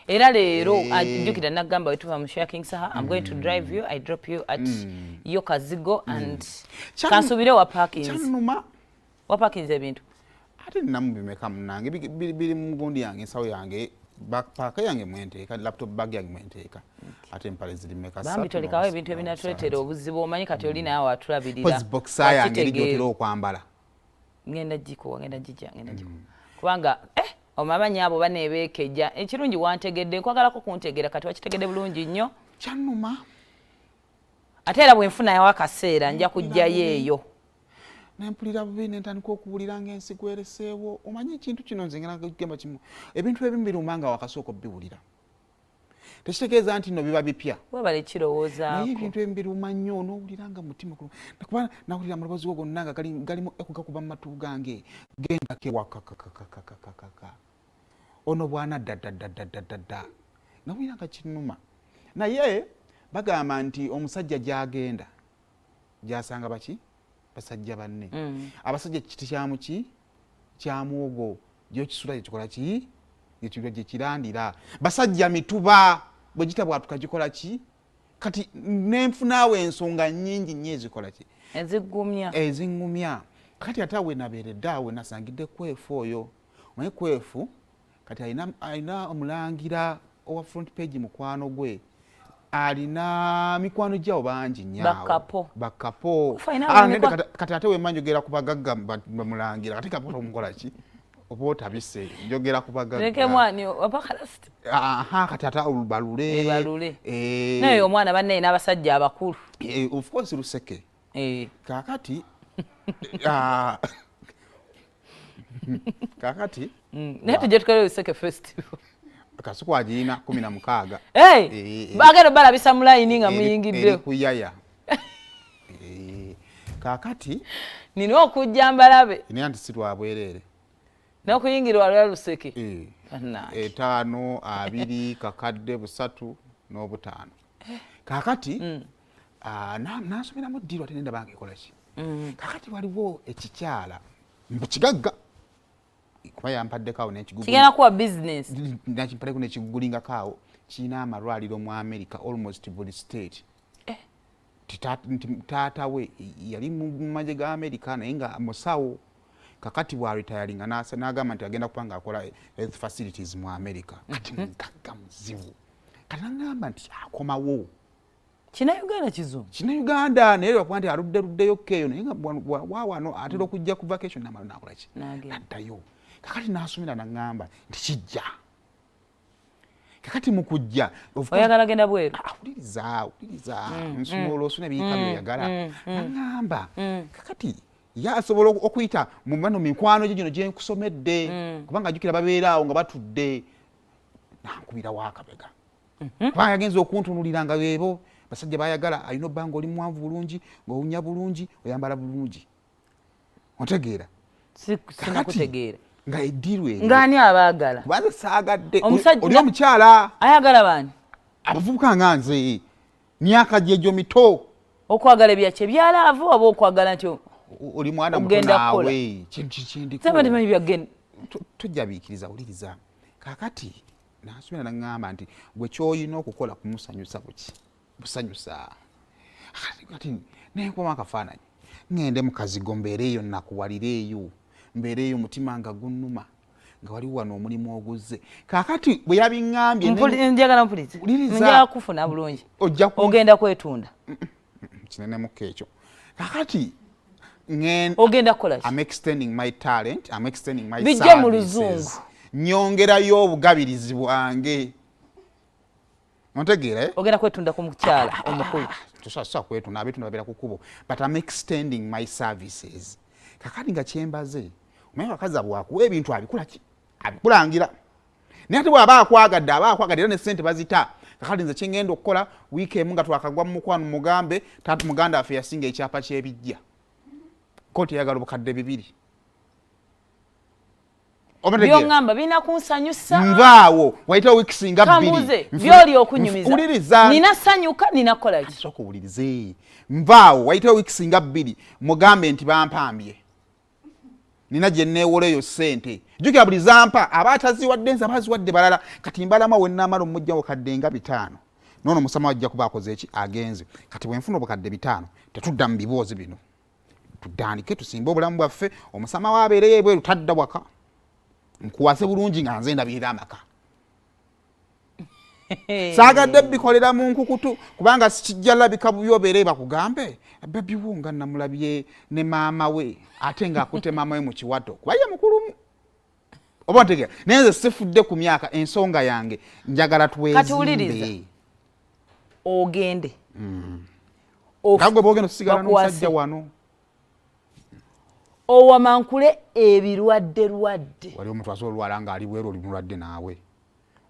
era leero ajjukira nagamba wetuva mu shaking saha I'm going to drive you I drop you at yo kazigo and kansubire wa parkings chanuma wa parkings ebintu ate namubimeka munange biri mu gundi yange sawo yange backpack yange mwenteeka laptop bag yange mwenteeka ate mpale ziri meka satu bambi tolikawo ebintu ebinatuletera obuzibu omanyi kati oli nawe atulabirira post box yange lijotera okwambala ngenda jiko kubanga omabanyi abo banebekeja ekirungi wantegedde nkwagalako kuntegera kati wakitegedde bulungi nnyo chanuma ate era bwenfuna yawo akaseera nja kujjayo eyo nempulira bubi nentandika okuwulira ng'ensi gwereseewo omanyi ekintu kino nze ngenda kugamba kimu ebintu ebimu birumanga wakasooka obiwulira tekitegeeza nti no biba bipya webale kirowoozaako naye ebintu ebimu biruma nnyo n'owulira nga mutima kuba nawulira amaloboozi go gonna nga galimu ekugakuba mu matu gange genda kewakakakakakakaka ono bwana ddaddaddaddaddadda nawulira nga kinnuma naye bagamba nti omusajja gy'agenda gy'asanga baki basajja banne abasajja kiti kyamuki kyamuogo gyo kisula ekikola ki ekiro gye kirandira basajja mituba bwe gitabwa tukagikola ki kati nenfunawe ensonga nnyingi nnyo ezikola ki ezingumya kati ate awe nabeeredde awe nasangidde kwefu oyo omanyi kwefu kati alina omulangira owa front page mukwano gwe alina mikwano gyawo bangi nnyo bakapo kati ate wemanjogera ku bagagga bamulangira kati kapo omukola ki oba otabise njogera ku bagagga kati ate balule naye omwana bannaye n'abasajja abakulu of course luseke kakati naye tujje tukole luseke festival kasuku ajina 16 bagero balabisa mulayini nga muyingidde kuyaya kakati nina okujja mbalabe ine anti sitwabwerere n'okuyingirwa lwa luseke 5 2 kakadde 3 n'obutaano kakati nasomeramu ddirwa tenenda bange ekola ki kakati waliwo ekikyala mukigagga kuba yampaddekaawo kigenda kuwa business nakimpaddeko nekigulingakaawo kiina amalwaliro mu America almost buli state taata we yali mu maje ga America naye nga musawo kakati bwa retiringa n'agamba nti agenda kupanga akola health facilities mu America kati mugagga muzibu kati n'agamba nti akomawo kina Uganda naye lwakuba nti aluddeyo keeyo naye nga wawano atera okujja ku vacation namala nakola ki addayo kakati nasomera n'agamba nti kijja kakati mukujja oyagala genda bweru awuliriza nsumula osuna biyika byoyagala n'agamba kakati yasobola okuyita mu bano mikwano gye gino gye nkusomedde kubanga ajjukira babeeraawo nga batudde nankubira waakabega kuba yagenza okuntunulira nga beebo basajja bayagala alina obbanga oli mwanvu bulungi ng'owunya bulungi oyambala bulungi otegeera sinakutegeera nga eddirwe ng'ani abaagala kubanza saagadde oli omukyala ayagala baani abavubuka nga nze myaka gyegyo mito okwagala ebyakye byalaavu oba okwagala nti oli mwana muto naawe kintu kindiko tojja biikiriza wuliriza kakati nasomera n'agamba nti gwe kyoyina okukola kumusanyusa buki busanyusa kati nenkoma akafaananyi ngende mukazigo mbeereeyo nakuwalireeyo mbeereeyo omutima nga gunnuma nga waliwo wano omulimu oguzze kakati bwe yabiŋŋambye njagala mpuliriza njagala kufuna bulungi ogenda kwetunda kinenemuko ekyo kakati ogenda kukola I'm extending my talent I'm extending my bijje mu luzungu nyongerayo obugabirizi bwange ontegeera ogenda kwetunda ku mukyala omukulu tosasa kwetunda abetunda babera ku kubo but I'm extending my services kakati nga kyembaze omanyi bakazi bwakuwa ebintu abikulangira naye ate bw'aba akwagadde era ne ssente bazita kakati nze kyengenda okukola wiiki emu nga twakagwa mu mukwano mugambe taata muganda affe yasinga ekyapa ky'ebijja kooti eyagala obukadde 2 byongamba bina kunsanyusa nvaawo waitawo wiiki nga 2 byoli okunyumiza uliriza nina sanyuka nina kola ki soko ulirize nvaawo waitawo wiiki nga 2 mugambe nti bampambye nina gye neewoleyo ssente jjukira buli zampa abaataziwadde nze abaziwadde balala kati mbalama we nnaamala omujjawo kadde nga 5 noono musama wajja kuba akoze eki agenze kati bwe nfuna obukadde 5 tetudda mu biboozi bino tuddaanike tusimbe obulamu bwaffe omusama waabeereyo ebweru tadda waka nkuwase bulungi nga nze ndabirira amaka saagadde bikolera mu nkukutu kubanga sikijja labika bubi obeere bakugambe bebi wo nga namulabye ne maama we ate ng'akutte maama we mu kiwato kuba ye mukulumu oba ntegera naye nze sifudde ku myaka ensonga yange njagala twezimbee ogende kagwe boogenda osigala n'omusajja wano owamankule ebirwadde wali omuntu asobola olwala nga ali bweru oli mulwadde naawe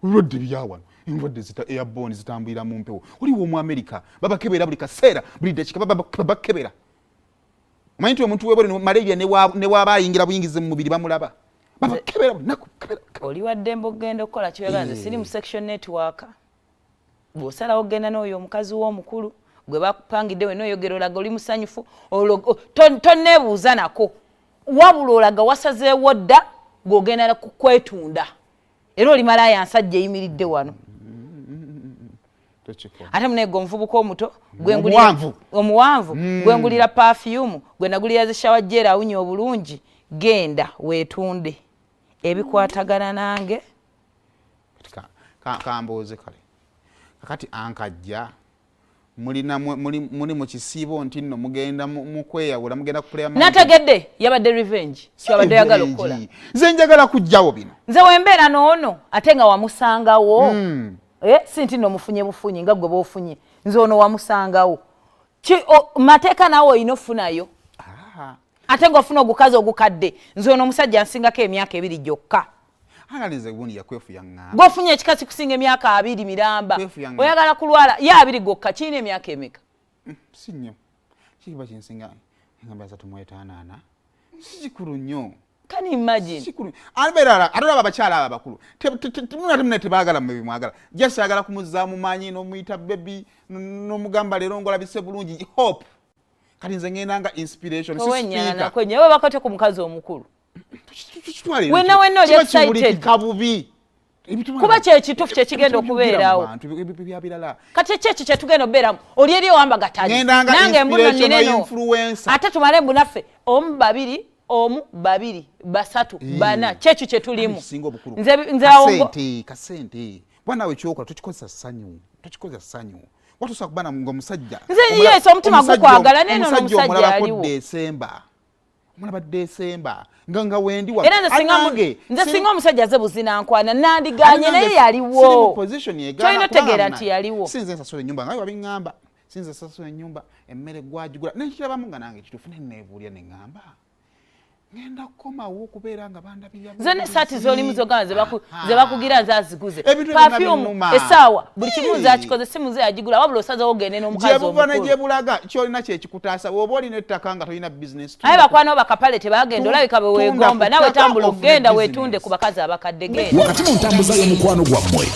olwadde byawano endwadde airborne zitambulira mu mpewo oliwo mu America babakebera buli kaseera buli dakika babakebera omanyi nti omuntu webole malaria ne waaba ayingira buyingize mu mubiri bamulaba babakebera oli wadde mbogenda okukola kyoyaganze siri mu section network bw'osalawo ogenda n'oyo omukazi w'omukulu gwe bakupangidde we n'oyogera olaga oli musanyufu tonneebuuza nako wabula olaga wasazeewo dda gw'ogenda kwetunda era oli malaaya nsajja eyimiridde wano ate muneega omuvubuka omuto omuwanvu gwengulira perfume gwe nagulira zishawa jera awunya obulungi genda weetunde ebikwatagana nange kambuuze kale kakati ankajja muli mu kisiibo nti nno mugenda mukweyawula mugenda kukulea nategedde yabadde revenge siwabadde yagala okukola nze njagala kujjawo bino nze wembeera noono ate nga wamusangawo si nti nno mufunye bufunyi nga gwe boofunye nze ono wamusangawo mateeka naawe olina ofunayo ate ng'ofuna ogukazi ogukadde nze ono omusajja nsingako emyaka 2 gyokka angalinze gundi yakwefuya ngamba gwofunye ekikasi kusinga emyaka 2 miramba oyagala kulwala ya 2 gokka kirina emyaka emeka si nnyo kiba kinsinga ngamba 3.5 sikikulu nnyo can you imagine sikulu alberala atolaba abakyala aba bakulu temuna tebaagala mu bimwagala just agala kumuzaamu manyi n'omuyita baby n'omugamba leero ngolabise bulungi hope kati nze ngenda inspiration si speaker kwenye wewe bakate ku mukazi omukulu wena oli excited kabubi kuba kye kitufu kye kigenda okubeerawo kati kyeki kye tugenda okubeeramu oli eri owamba gatali nange mbuno nineno ate tumale mbu naffe omu 2 omu 2 3 4 kyeki kye tulimu nze awongo kasente bwana we kyokola tukikoza sanyu watu sakubana ngomusajja nze yes omutima gukwagala neno n'omusajja aliwo omulaba December nga wendi wa era nze singa omusajja ze buzina nkwana nandiganye naye yaliwo kyolina otegeera nti yaliwo sinze nsasula ennyumba nga wabingamba sinze nsasula ennyumba emmere gwagigula nekirabamu nga nange kitufu neneebuulya ne ngamba ngenda kukomawo okubeera nga bandabirira nze n'essaati z'olimu zogana ze bakugira nze aziguze perfume essaawa buli kimu nze akikoze si muze yagigula wabula osazewo ogende n'omukazi omukulu gyebulaga kyolina kyekikutaasa bw'oba olina ettaka nga tolina business aye bakwanawo bakapale tebagenda olabika bwe weegomba nawe tambula ogenda weetunde ku bakazi abakadde genda wakati mu ntambuza y'omukwano gwammwe